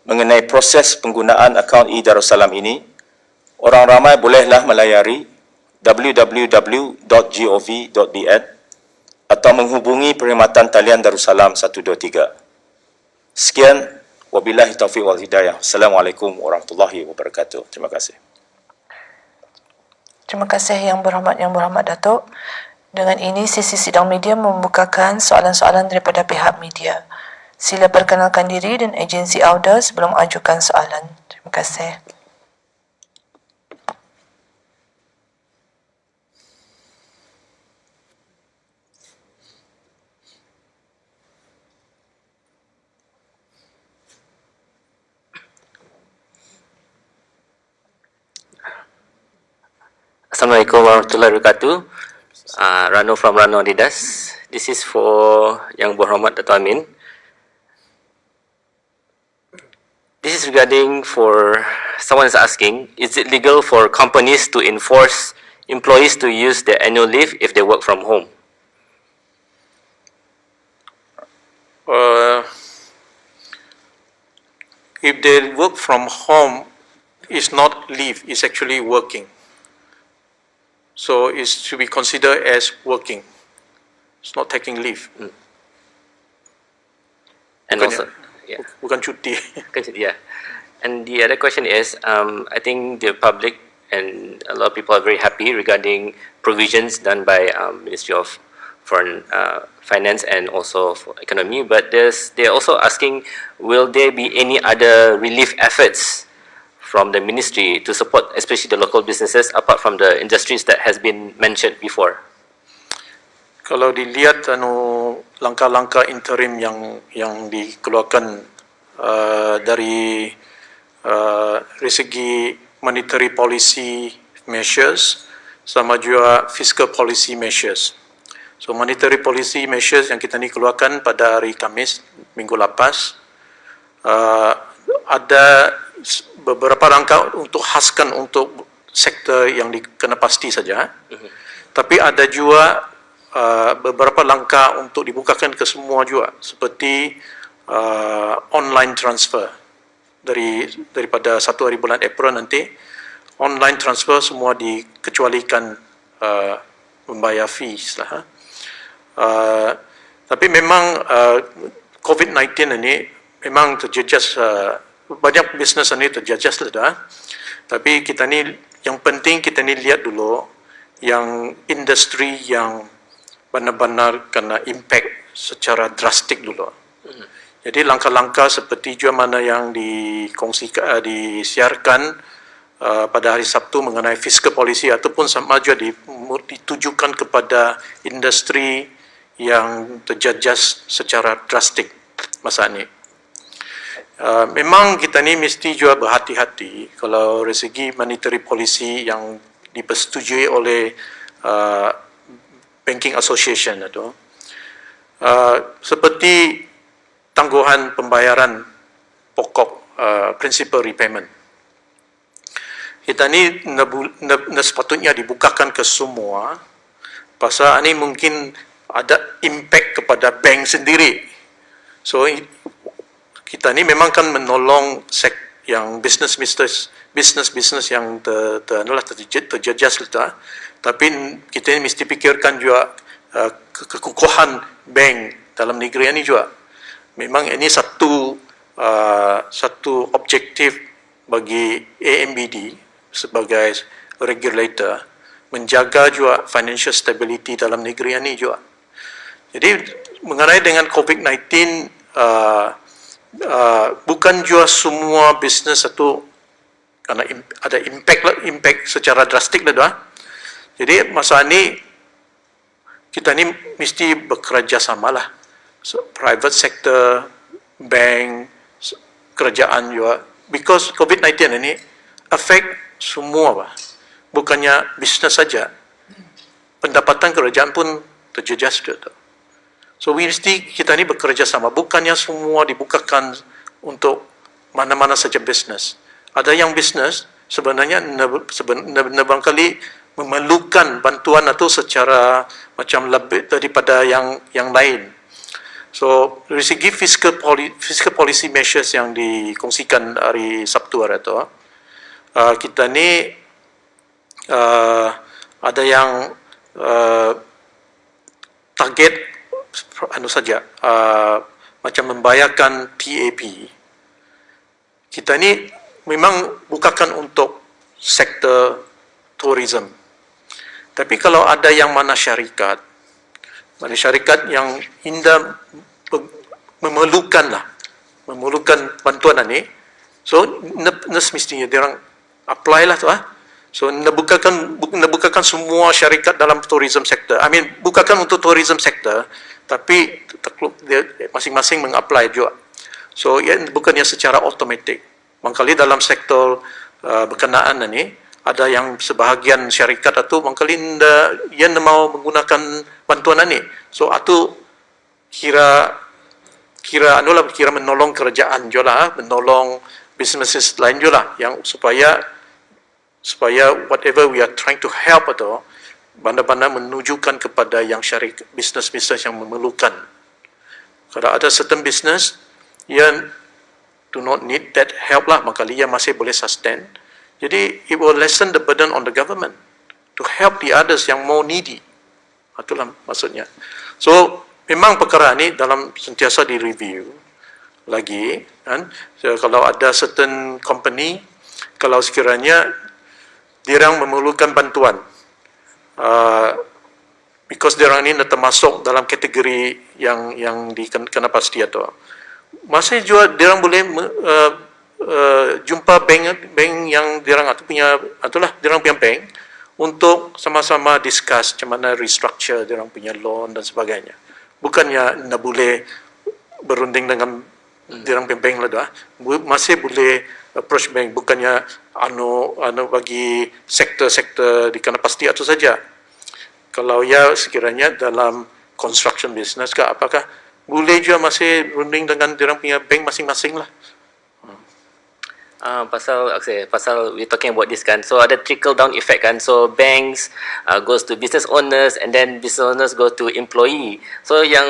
mengenai proses penggunaan akaun e-Darussalam ini, orang ramai bolehlah melayari www.gov.bn atau menghubungi perkhidmatan talian Darussalam 123. Sekian, wabillahi taufiq wal hidayah. Assalamualaikum warahmatullahi wabarakatuh. Terima kasih. Terima kasih Yang Berhormat Datuk. Dengan ini, sesi sidang media membukakan soalan-soalan daripada pihak media. Sila perkenalkan diri dan agensi audio sebelum ajukan soalan. Terima kasih. Assalamualaikum warahmatullahi wabarakatuh. Rano from Rano Adidas. This is for Yang Berhormat Dato' Amin. This is regarding for someone is asking, is it legal for companies to enforce employees to use their annual leave if they work from home? If they work from home, it's not leave, it's actually working. So it's to be considered as working. It's not taking leave. And also, Bukan cuti. yeah. And the other question is, I think the public and a lot of people are very happy regarding provisions done by Ministry of Foreign Finance and also for Economy. But they're also asking, will there be any other relief efforts from the ministry to support, especially the local businesses, apart from the industries that has been mentioned before? Kalau dilihat langkah-langkah interim yang dikeluarkan dari segi monetary policy measures sama juga fiscal policy measures. So monetary policy measures yang kita ni keluarkan pada hari Khamis minggu lepas, ada beberapa langkah untuk khaskan untuk sektor yang dikena pasti saja. Tapi ada juga beberapa langkah untuk dibukakan ke semua juga, seperti online transfer daripada 1 hari bulan April nanti online transfer semua dikecualikan membayar fees lah. Tapi memang COVID-19 ini memang terjejas, banyak bisnes ini terjejas dah. Tapi kita ni yang penting kita ni lihat dulu yang industri yang benar-benar kena impact secara drastik dulu. Jadi langkah-langkah seperti juga mana yang dikongsikan, disiarkan pada hari Sabtu mengenai fiscal policy ataupun sama juga ditujukan kepada industri yang terjejas secara drastik masa ini. Memang kita ni mesti juga berhati-hati kalau dari segi monetary policy yang dipersetujui oleh Banking Association itu, seperti tangguhan pembayaran pokok, principal repayment. Kita ni sepatutnya dibukakan ke semua, pasal ini mungkin ada impact kepada bank sendiri. So kita ni memang kan menolong yang business yang terjejas lah. Tapi kita ni mesti fikirkan juga kekukuhan bank dalam negeri ini juga. Memang ini satu objektif bagi AMBD sebagai regulator, menjaga juga financial stability dalam negeri ini juga. Jadi mengenai dengan COVID-19, bukan juga semua bisnes itu karena ada impact secara drastik dah. Jadi masa ini kita ni mesti bekerja samalah. So, private sector, bank, kerajaan juga. Because COVID-19 ini affect semua, bukannya bisnes saja. Pendapatan kerajaan pun terjejas juga. So kita ni bekerja sama, bukannya semua dibukakan untuk mana-mana saja bisnes. Ada yang bisnes sebenarnya barangkali memerlukan bantuan itu secara macam lebih daripada yang lain. So dari segi fiscal policy measures yang dikongsikan hari Sabtu hari itu, kita ni ada yang target macam membayarkan TAP. Kita ni memang bukakan untuk sektor tourism. Tapi kalau ada yang mana syarikat yang memerlukan bantuan ini, so mestinya dia orang apply lah tu So bukakan semua syarikat dalam tourism sector. Bukakan untuk tourism sector, tapi masing-masing mengapply juga. So bukannya secara automatik. Mangkali dalam sektor berkenaan ini ada yang sebahagian syarikat itu mungkin ia mau menggunakan bantuan ini. So itu kira menolong kerajaan juga, menolong businesses lain juga yang supaya whatever we are trying to help atau bandar-bandar menunjukkan kepada yang syarikat business yang memerlukan. Kalau ada certain business yang do not need that help lah, maka dia masih boleh sustain. Jadi it will lessen the burden on the government to help the others yang more needy. Itulah maksudnya. So memang perkara ini dalam sentiasa di-review lagi kan. So, kalau ada certain company, kalau sekiranya dirang memerlukan bantuan, because dirang ini termasuk dalam kategori yang dikena pasti atau masih juga dirang boleh jumpa bank yang dirang dirang punya bank untuk sama-sama discuss macam mana restructure dirang punya loan dan sebagainya. Bukannya nak boleh berunding dengan dirang punya bank lah dah. Masih boleh approach bank, bukannya bagi sektor-sektor dikena pasti itu saja. Kalau ya sekiranya dalam construction business ke apakah boleh juga masih berunding dengan dirang punya bank masing-masing lah. Pasal we talking about this kan, so ada trickle down effect kan, so banks goes to business owners and then business owners go to employee, so yang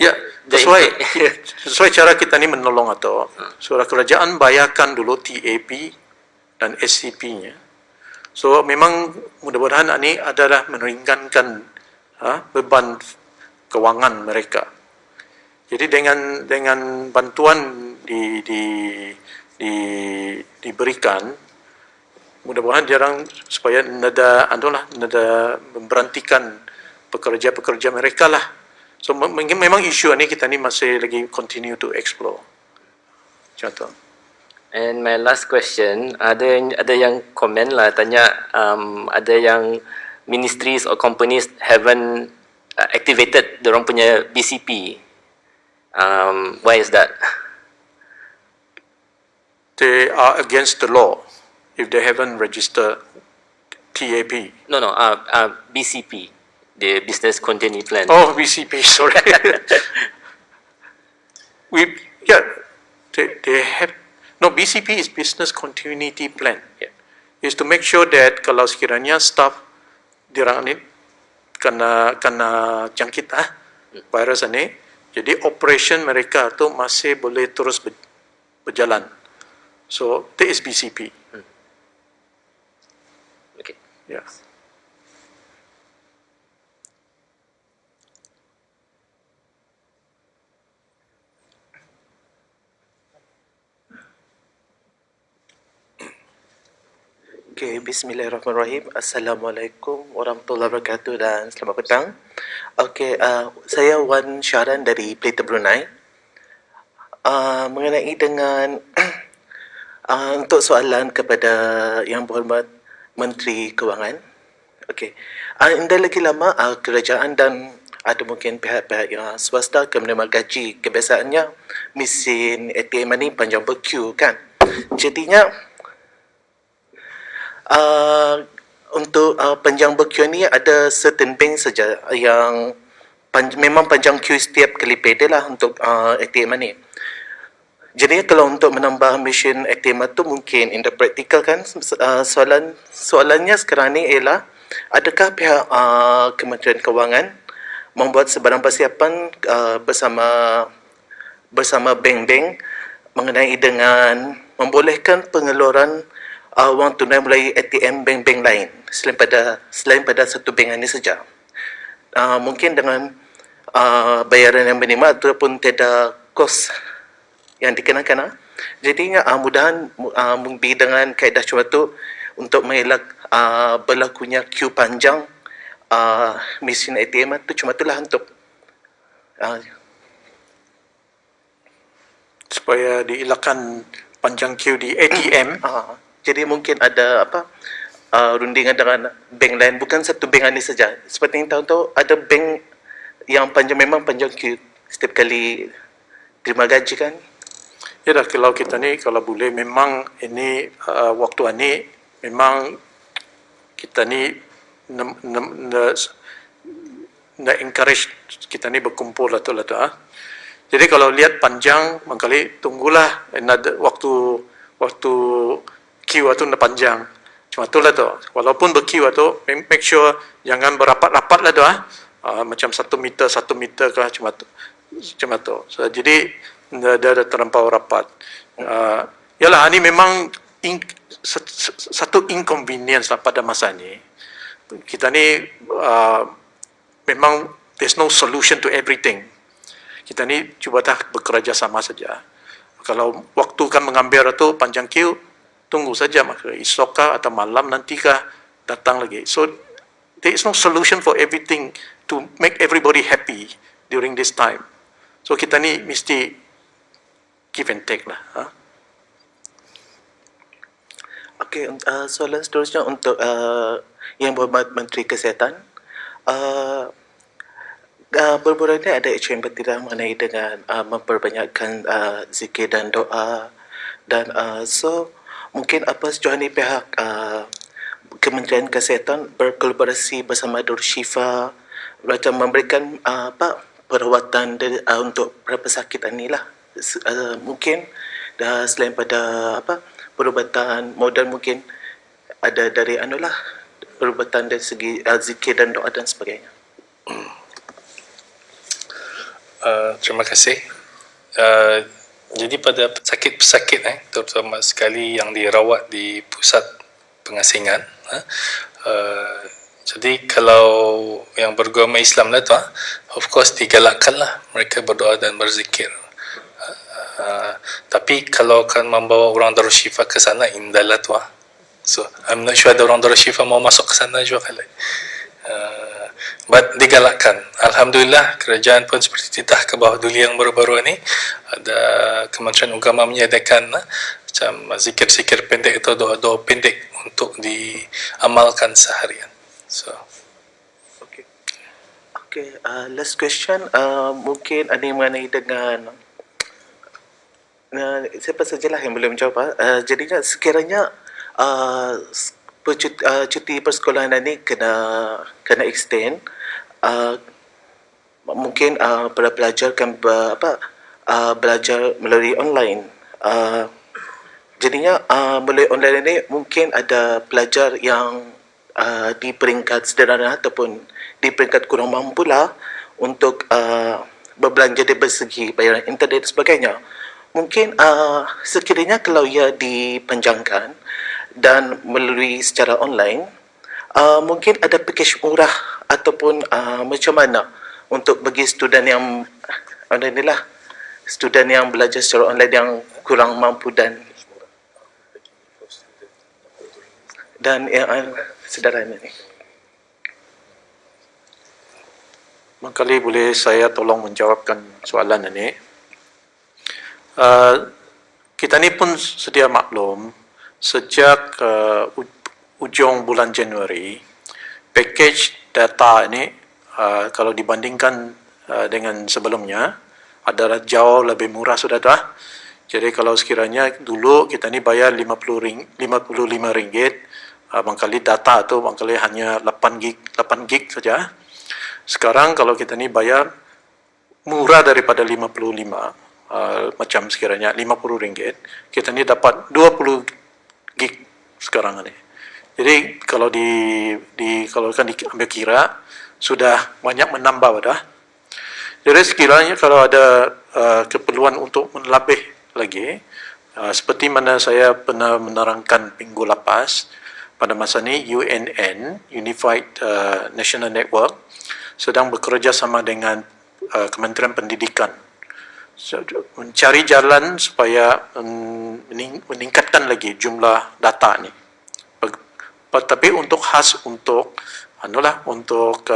ya sesuai cara kita ni menolong atau surah kerajaan bayarkan dulu TAP dan SCP-nya, so memang mudah-mudahan ini adalah meringankan beban kewangan mereka. Jadi dengan bantuan diberikan, mudah-mudahan jarang supaya nada memberhentikan pekerja-pekerja mereka lah. So memang isu ini kita ni masih lagi continue to explore. Contoh. And my last question, ada yang komen lah tanya, ada yang ministries or companies haven't activated dorang punya BCP. Why is that? They are against the law if they haven't registered TAP. No, BCP, the Business Continuity Plan. Oh, BCP, sorry. They have, no, BCP is Business Continuity Plan. Yeah. Is to make sure that kalau sekiranya staff dirang ni kena jangkit virus ini, jadi operation mereka tu masih boleh terus berjalan. So, that is BCP. Okay. Yeah. Okay, bismillahirrahmanirrahim. Assalamualaikum warahmatullahi wabarakatuh dan selamat petang. Okay, saya Wan Syaran dari Pelita Brunei. Mengenai dengan untuk soalan kepada Yang Berhormat Menteri Kewangan. Okey. Anda lagi lama kerajaan dan ada mungkin pihak-pihak yang swasta ke menerima gaji. Kebiasaannya mesin ATM ni panjang berqueue kan. Jadinya untuk panjang berqueue ni ada certain bank saja yang memang panjang queue setiap kali payday lah untuk ATM ni. Jadi kalau untuk menambah mesin ATM itu mungkin in the practical kan, soalannya sekarang ni ialah adakah pihak Kementerian Kewangan membuat sebarang persiapan bersama bank-bank mengenai dengan membolehkan pengeluaran wang tunai melalui ATM bank-bank lain selain pada satu bank ini saja. Mungkin dengan bayaran yang minimal ataupun tiada kos yang dikenakan. Jadi mudahan dengan kaedah cuma tu untuk mengelak berlakunya queue panjang mesin ATM tu cuma itulah untuk supaya dielakkan panjang queue di ATM. Jadi mungkin ada rundingan dengan bank lain, bukan satu bank ini saja. Seperti yang tahu ada bank yang memang panjang queue setiap kali terima gaji kan. Ya dah, kalau kita ni kalau boleh memang ini waktu ini memang kita ni nak encourage kita ni berkumpul lah tu. Jadi kalau lihat panjang, mangkali tunggulah waktu queue tu nak panjang. Cuma tu lah tu. Walaupun berqueue tu, make sure jangan berapat-rapat lah tu. Macam 1 meter kah, cuma tu. So, jadi ada terlampau rapat. Yalah, ini memang satu inconvenience lah pada masa ni. Kita ni memang there's no solution to everything. Kita ni cuba dah bekerja sama saja. Kalau waktu kan mengambil itu panjang queue, tunggu saja maka esok kah atau malam nanti kah datang lagi. So there is no solution for everything to make everybody happy during this time. So kita ni mesti give and take lah. Okey, soalan seterusnya untuk Yang Berhormat Menteri Kesihatan. Baru-baru ini ada isu yang bertirak mengenai dengan memperbanyakkan zikir dan doa, dan so mungkin apa sejauh ini pihak Kementerian Kesihatan berkolaborasi bersama Darusshifa macam memberikan perawatan untuk para pesakit inilah, mungkin selain pada perubatan moden, mungkin ada dari perubatan dari segi zikir dan doa dan sebagainya. Terima kasih. Jadi pada pesakit-pesakit terutama sekali yang dirawat di pusat pengasingan, jadi kalau yang beragama Islam lah tu, of course digalakkanlah mereka berdoa dan berzikir. Tapi kalau kan membawa orang Darusshifa ke sana, indahlah tu. So I'm not sure ada orang Darusshifa mau masuk ke sana juga kali. But digalakkan. Alhamdulillah, kerajaan pun seperti titah ke bawah duli yang baru-baru ini, ada Kementerian Agama menyediakan macam zikir-zikir pendek atau doa-doa pendek untuk diamalkan seharian. So Okay, last question. Mungkin ada yang mengenai dengan siapa sajalah yang boleh menjawab. Jadinya sekiranya cuti persekolahan ini kena extend, mungkin para pelajar kan belajar melalui online. Jadinya melalui online ini mungkin ada pelajar yang di peringkat sederhana ataupun di peringkat kurang mampu lah untuk berbelanja dari segi bayaran internet dan sebagainya. Mungkin sekiranya kalau ia dipanjangkan dan melalui secara online, mungkin ada pakej murah ataupun macam mana untuk bagi student yang student yang belajar secara online yang kurang mampu dan yang sederhana ni. Mangkali boleh saya tolong menjawabkan soalan ini. Kita ni pun sedia maklum, sejak ujung bulan Januari, package data ini kalau dibandingkan dengan sebelumnya adalah jauh lebih murah sudah dah. Jadi kalau sekiranya dulu kita ni bayar RM55, mangkali data tu mangkali hanya 8 gig saja. Sekarang kalau kita ni bayar murah daripada 55, macam sekiranya RM50, kita ni dapat 20 gig sekarang ni. Jadi kalau kalau kan diambil kira sudah banyak menambah dah. Jadi sekiranya kalau ada keperluan untuk melebih lagi, seperti mana saya pernah menerangkan minggu lepas, pada masa ini UNN, Unified National Network, sedang bekerja sama dengan Kementerian Pendidikan mencari jalan supaya meningkatkan lagi jumlah data ni. Tapi untuk khas untuk untuk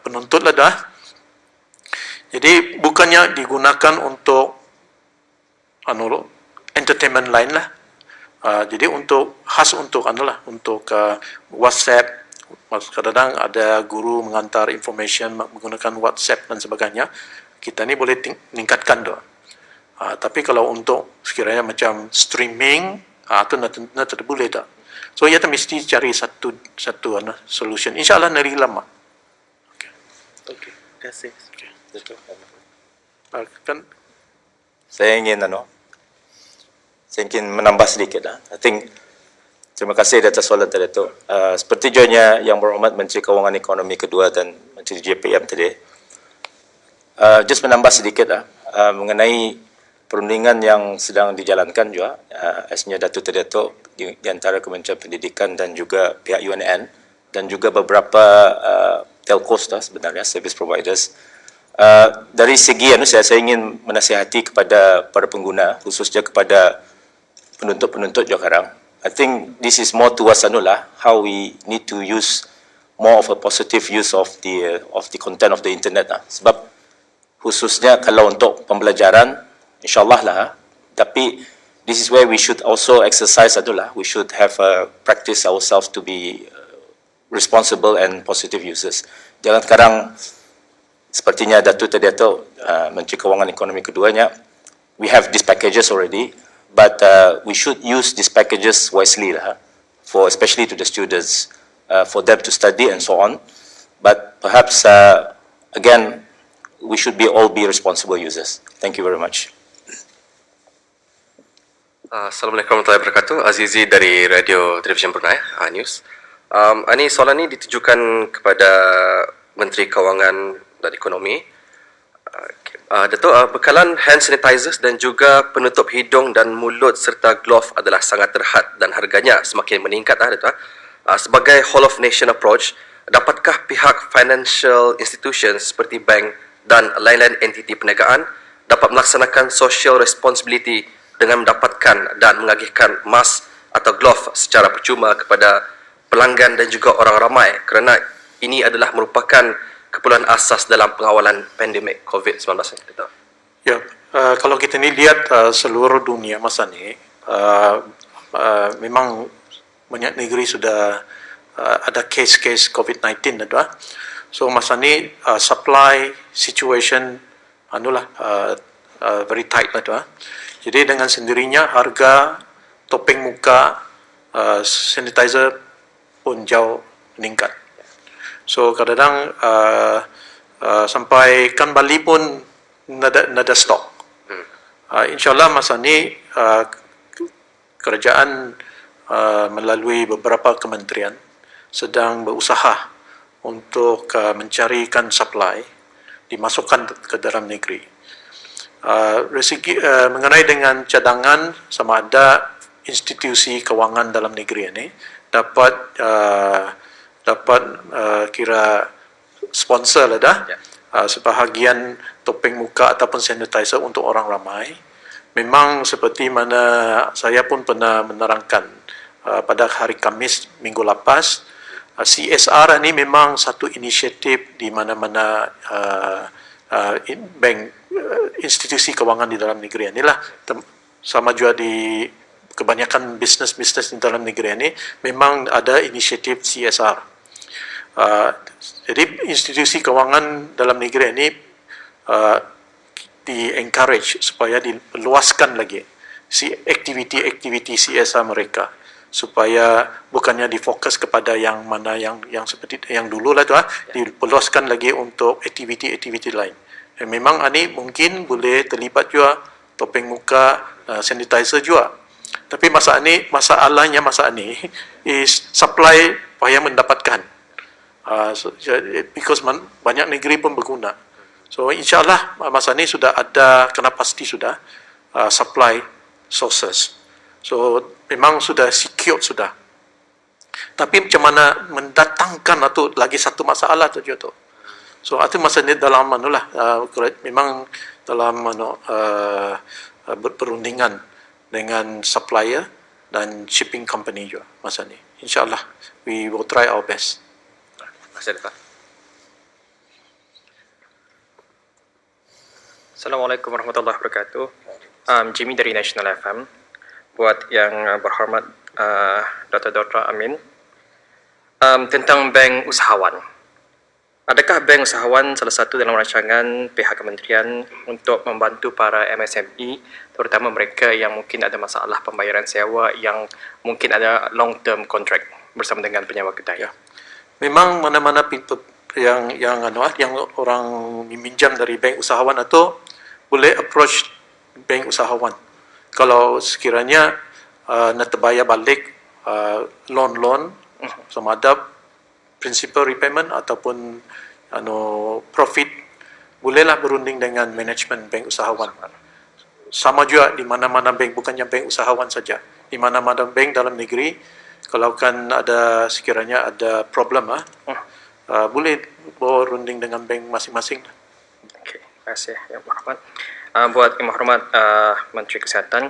penuntut lah dah. Jadi bukannya digunakan untuk entertainment lain lah. Jadi untuk khas untuk untuk WhatsApp. Kadang-kadang ada guru mengantar information menggunakan WhatsApp dan sebagainya. Kita ni boleh tingkatkan tu. Tapi kalau untuk sekiranya macam streaming Atau na boleh tak? So ia mesti cari satu solution. InsyaAllah nari lama. Okey. Terima kasih. Kan Saya ingin menambah sedikit lah. I think terima kasih di atas soalan tadi tu. Seperti juga Yang Berhormat Menteri Kewangan Ekonomi Kedua dan Menteri JPM tadi. Just menambah sedikit lah mengenai perundingan yang sedang dijalankan juga asnya Datuk Teri Datuk di antara Kementerian Pendidikan dan juga pihak UNN dan juga beberapa telcos sebenarnya service providers. Dari segi saya ingin menasihati kepada para pengguna, khususnya kepada penuntut-penuntut Jokarang. I think this is more towards how we need to use more of a positive use of the content of the internet sebab khususnya kalau untuk pembelajaran InsyaAllah lah. Tapi this is where we should also exercise we should have practice ourselves to be responsible and positive users. Jangan sekarang sepertinya Datuk tadi Menteri Kewangan Ekonomi Keduanya, we have these packages already, but we should use these packages wisely for especially to the students, for them to study and so on. But perhaps again, we should all be responsible users. Thank you very much. Assalamualaikum warahmatullahi wabarakatuh. Azizi dari Radio Television Brunei, News. Ini soalan ini ditujukan kepada Menteri Kewangan dan Ekonomi. Datuk, bekalan hand sanitizers dan juga penutup hidung dan mulut serta glove adalah sangat terhad dan harganya semakin meningkat, Datuk. Sebagai whole of nation approach, dapatkah pihak financial institutions seperti bank dan lain-lain entiti perniagaan dapat melaksanakan social responsibility dengan mendapatkan dan mengagihkan mask atau glove secara percuma kepada pelanggan dan juga orang ramai kerana ini adalah merupakan keperluan asas dalam pengawalan pandemik COVID-19 ini. Ya, kalau kita ni lihat seluruh dunia masa ni, memang banyak negeri sudah ada kes-kes COVID-19 dah. So masa ni supply situation very tight dah. Jadi dengan sendirinya harga topeng muka sanitizer pun jauh meningkat. So kadang-kadang sampai kan Bali pun nada stok. InsyaAllah masa ni kerajaan melalui beberapa kementerian sedang berusaha untuk mencarikan supply dimasukkan ke dalam negeri. Mengenai dengan cadangan sama ada institusi kewangan dalam negeri ini dapat kira sponsor lah dah sebahagian topeng muka ataupun sanitizer untuk orang ramai. Memang seperti mana saya pun pernah menerangkan pada hari Khamis minggu lepas, CSR ini memang satu inisiatif di mana-mana bank institusi kewangan di dalam negeri inilah sama juga di kebanyakan bisnes-bisnes di dalam negeri ini memang ada inisiatif CSR. Jadi institusi kewangan dalam negeri ini di-encourage supaya diluaskan lagi aktiviti-aktiviti CSR mereka supaya bukannya difokus kepada yang mana yang seperti yang dulu lah tu diluaskan lagi untuk aktiviti-aktiviti lain. Memang ini mungkin boleh terlibat juga topeng muka, sanitizer juga. Tapi masalahnya is supply payah mendapatkan. Because banyak negeri pun berguna. So insyaAllah masa ini sudah ada, kena pasti sudah supply sources. So memang sudah secure sudah. Tapi macam mana mendatangkan itu lagi satu masalah tu juga tu. So itu masa ni dalam memang dalam berperundingan dengan supplier dan shipping company juga masa ni. InsyaAllah we will try our best. Terima kasih, Datuk. Assalamualaikum warahmatullahi wabarakatuh. Jimmy dari National FM. Buat yang berhormat Dr. Amin, tentang bank usahawan. Adakah bank usahawan salah satu dalam rancangan pihak kementerian untuk membantu para MSME, terutama mereka yang mungkin ada masalah pembayaran sewa yang mungkin ada long term contract bersama dengan penyewa kedai? Ya. Memang mana-mana yang orang meminjam dari bank usahawan atau boleh approach bank usahawan. Kalau sekiranya nak terbayar balik loan sama ada principal repayment ataupun profit, bolehlah berunding dengan management bank usahawan. Sama juga di mana-mana bank, bukannya bank usahawan saja. Di mana-mana bank dalam negeri, kalau kan ada sekiranya ada problem, boleh berunding dengan bank masing-masing. Okey, terima kasih Yang Berhormat. Buat Yang Berhormat Menteri Kesihatan,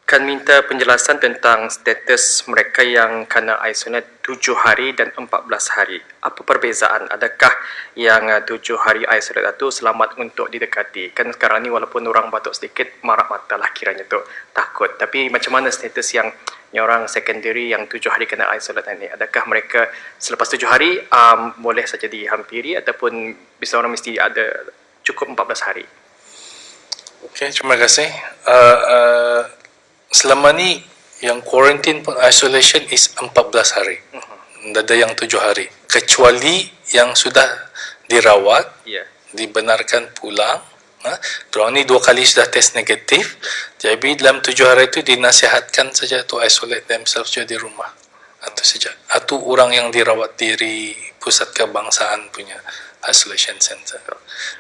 kan minta penjelasan tentang status mereka yang kena isolate 7 hari dan 14 hari. Apa perbezaan? Adakah yang 7 hari isolate itu selamat untuk didekati? Kan sekarang ni walaupun orang batuk sedikit, marah mata lah kiranya tu, takut. Tapi macam mana status yang orang secondary yang 7 hari kena isolate ini? Adakah mereka selepas 7 hari boleh saja dihampiri ataupun bisa orang mesti ada cukup 14 hari? Okey, terima kasih. Selama ni yang quarantine pun isolation is 14 hari. Ada yang 7 hari. Kecuali yang sudah dirawat, dibenarkan pulang. Diorang ni 2 kali sudah test negatif. Jadi dalam 7 hari itu dinasihatkan saja to isolate themselves juga di rumah. Itu saja. Atau orang yang dirawat diri pusat kebangsaan punya isolation center.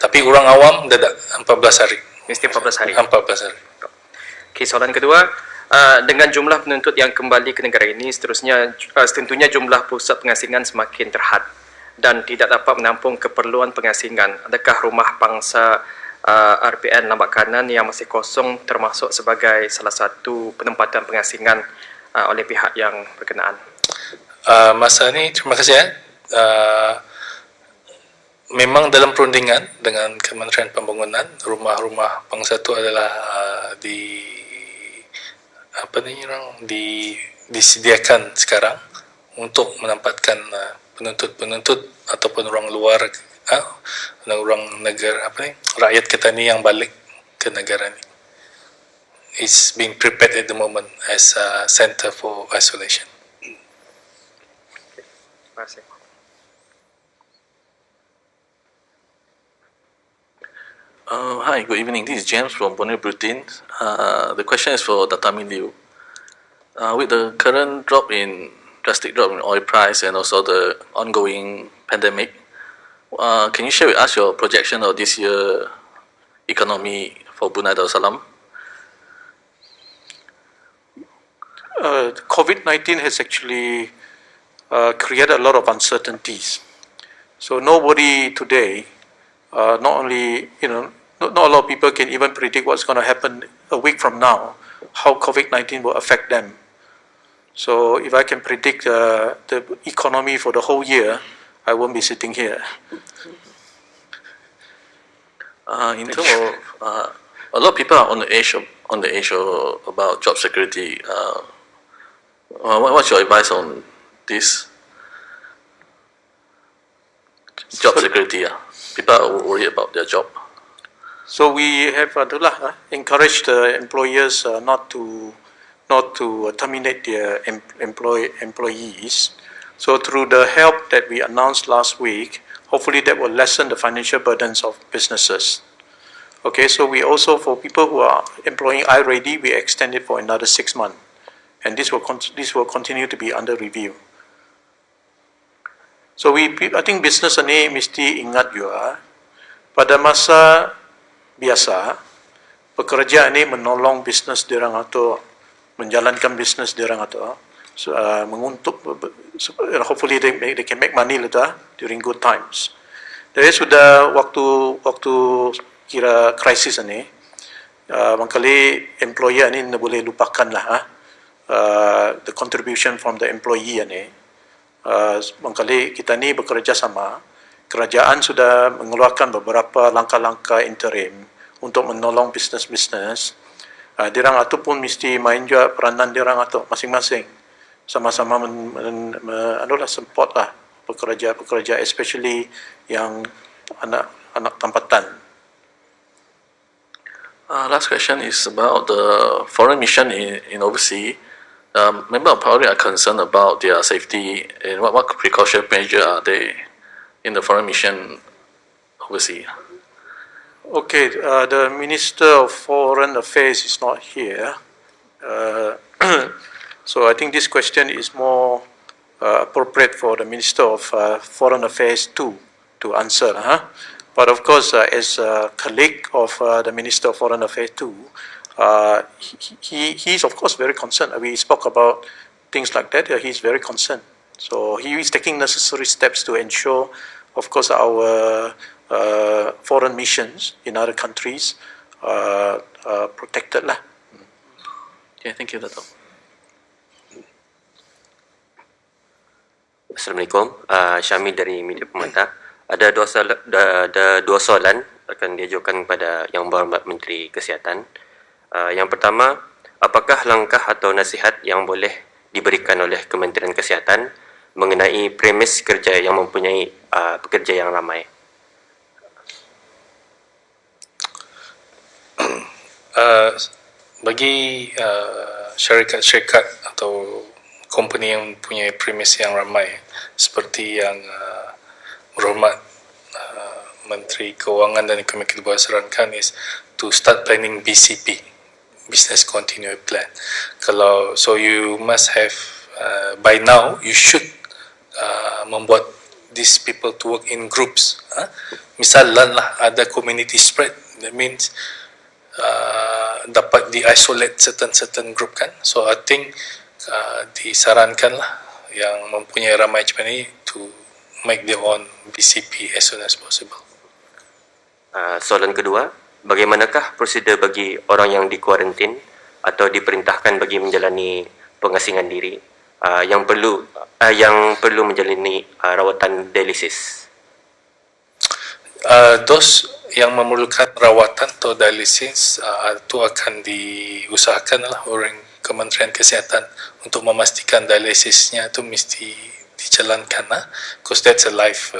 Tapi orang awam tidak 14 hari. Mesti 14 hari. 14 hari. Okey, soalan kedua, dengan jumlah penuntut yang kembali ke negara ini, tentunya jumlah pusat pengasingan semakin terhad dan tidak dapat menampung keperluan pengasingan. Adakah rumah pangsa RPN Lambak Kanan yang masih kosong termasuk sebagai salah satu penempatan pengasingan oleh pihak yang berkenaan? Masa ni, terima kasih. Memang dalam perundingan dengan Kementerian Pembangunan, rumah-rumah pangsa itu adalah disediakan sekarang untuk menempatkan penuntut-penuntut ataupun orang luar, orang negara rakyat kita ni yang balik ke negara ni. Is being prepared at the moment as a center for isolation. Terima kasih. Hi, good evening. This is James from Bonner Bulletin. The question is for Dr. Amin Liu. With the current drastic drop in oil price and also the ongoing pandemic, can you share with us your projection of this year economy for Brunei Darussalam? COVID-19 has actually created a lot of uncertainties. So nobody today, not only, not a lot of people can even predict what's going to happen a week from now, how COVID-19 will affect them. So if I can predict the economy for the whole year, I won't be sitting here. In terms of, a lot of people are on the edge about job security. What's your advice on this? Job security, people are worried about their job. So we have encouraged employers not to terminate their employees. So through the help that we announced last week, hopefully that will lessen the financial burdens of businesses. Okay, so we also, for people who are employing iReady, we extend it for another 6 months, and this will continue to be under review. So I think business ni mesti ingat juga, pada masa biasa, pekerja ni menolong bisnes diorang atau menjalankan bisnes diorang atau menguntuk, hopefully they can make money later during good times. Jadi sudah waktu kira krisis ni, mangkali employer ni boleh lupakan lah the contribution from the employee ni. Mangkali kita ni bekerja sama, kerajaan sudah mengeluarkan beberapa langkah-langkah interim untuk menolong bisnes-bisnes. Dirang atau pun mesti main juga peranan dirang atau masing-masing, sama-sama support lah pekerja-pekerja, especially yang anak tempatan. Last question is about the foreign mission in overseas. Member of Parliament are concerned about their safety and what precaution measure are they in the foreign mission overseas? Okay, the Minister of Foreign Affairs is not here. So I think this question is more appropriate for the Minister of Foreign Affairs to answer. But of course, as a colleague of the Minister of Foreign Affairs too, he is of course very concerned. We spoke about things like that. He is very concerned. So he is taking necessary steps to ensure, of course, our foreign missions in other countries protected lah. Okay, thank you, Dato'. Assalamualaikum, Syamil dari Media Permata. Ada dua soalan akan diajukan kepada Yang Berhormat Menteri Kesihatan. Yang pertama, apakah langkah atau nasihat yang boleh diberikan oleh Kementerian Kesihatan mengenai premis kerja yang mempunyai pekerja yang ramai? Bagi syarikat-syarikat atau company yang mempunyai premis yang ramai, seperti yang Berhormat Menteri Kewangan dan Ekonomi Kedua sarankan, is to start planning BCP, Business Continuity Plan. So you must have by now you should membuat these people to work in groups. Misal lah ada community spread, that means dapat di-isolate certain group kan. So I think disarankan lah yang mempunyai ramai macam ni to make their own BCP as soon as possible. Soalan kedua, bagaimanakah prosedur bagi orang yang dikuarantin atau diperintahkan bagi menjalani pengasingan diri yang perlu menjalani rawatan dialisis? Those yang memerlukan rawatan atau dialisis itu akan diusahakan lah oleh Kementerian Kesihatan untuk memastikan dialisisnya itu mesti dijalankan lah, because that's a life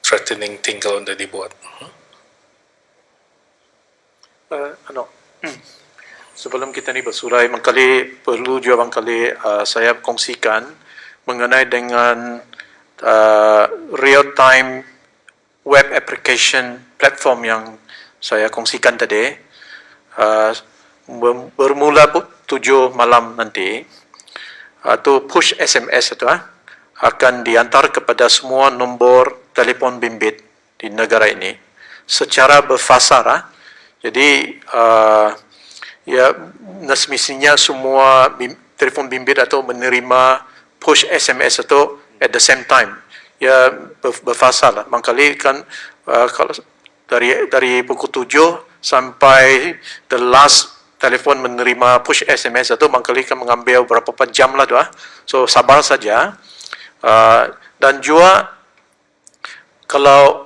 threatening thing kalau dah dibuat. Sebelum kita ni bersurai, mangkali perlu juga mangkali saya kongsikan mengenai dengan real time web application platform yang saya kongsikan tadi. Bermula 7 malam nanti, atau push SMS itu akan diantar kepada semua nombor telefon bimbit di negara ini secara berfasa. Jadi ya semestinya semua telefon bimbit atau menerima push SMS itu at the same time. Ya berfasa lah. Mangkali kan kalau dari pukul 7 sampai the last telefon menerima push SMS itu mangkali kan mengambil berapa jam lah tu. So sabar saja. Dan juga kalau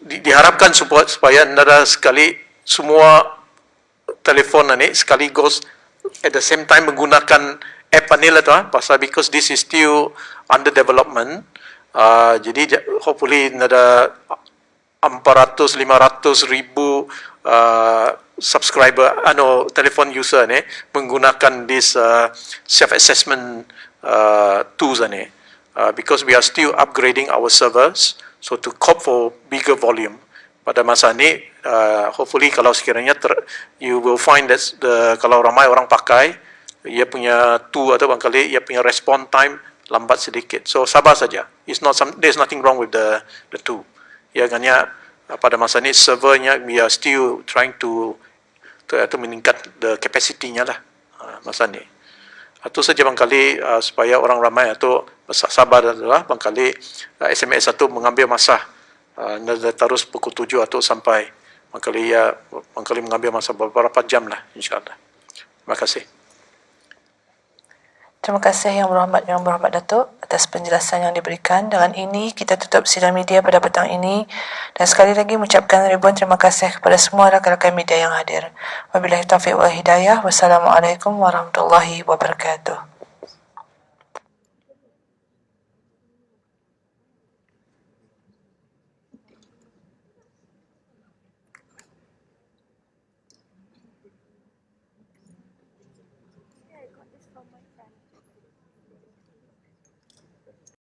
diharapkan supaya anda sekali semua telefon ini sekaligus at the same time menggunakan app ni lah tu. Pasal because this is still under development. Jadi hopefully ada 400-500 ribu subscriber, telefon user ni menggunakan this self-assessment tools ni. Because we are still upgrading our servers, so to cope for bigger volume. Pada masa ni, hopefully kalau sekiranya you will find that kalau ramai orang pakai, ia punya tool atau barangkali ia punya response time lambat sedikit. So sabar saja. There's nothing wrong with the tool. Ya, hanya pada masa ni servernya we are still trying to meningkat the capacity-nya lah masa ni. Itu saja bangkali supaya orang ramai atau sabar adalah bangkali SMS satu mengambil masa terus pukul 7 atau sampai bangkali mengambil masa beberapa jam lah insyaAllah. Terima kasih. Terima kasih Yang Berhormat Datuk atas penjelasan yang diberikan. Dengan ini kita tutup sidang media pada petang ini dan sekali lagi mengucapkan ribuan terima kasih kepada semua rakan-rakan media yang hadir. Wabillahi taufiq wal hidayah. Wassalamualaikum warahmatullahi wabarakatuh. so much.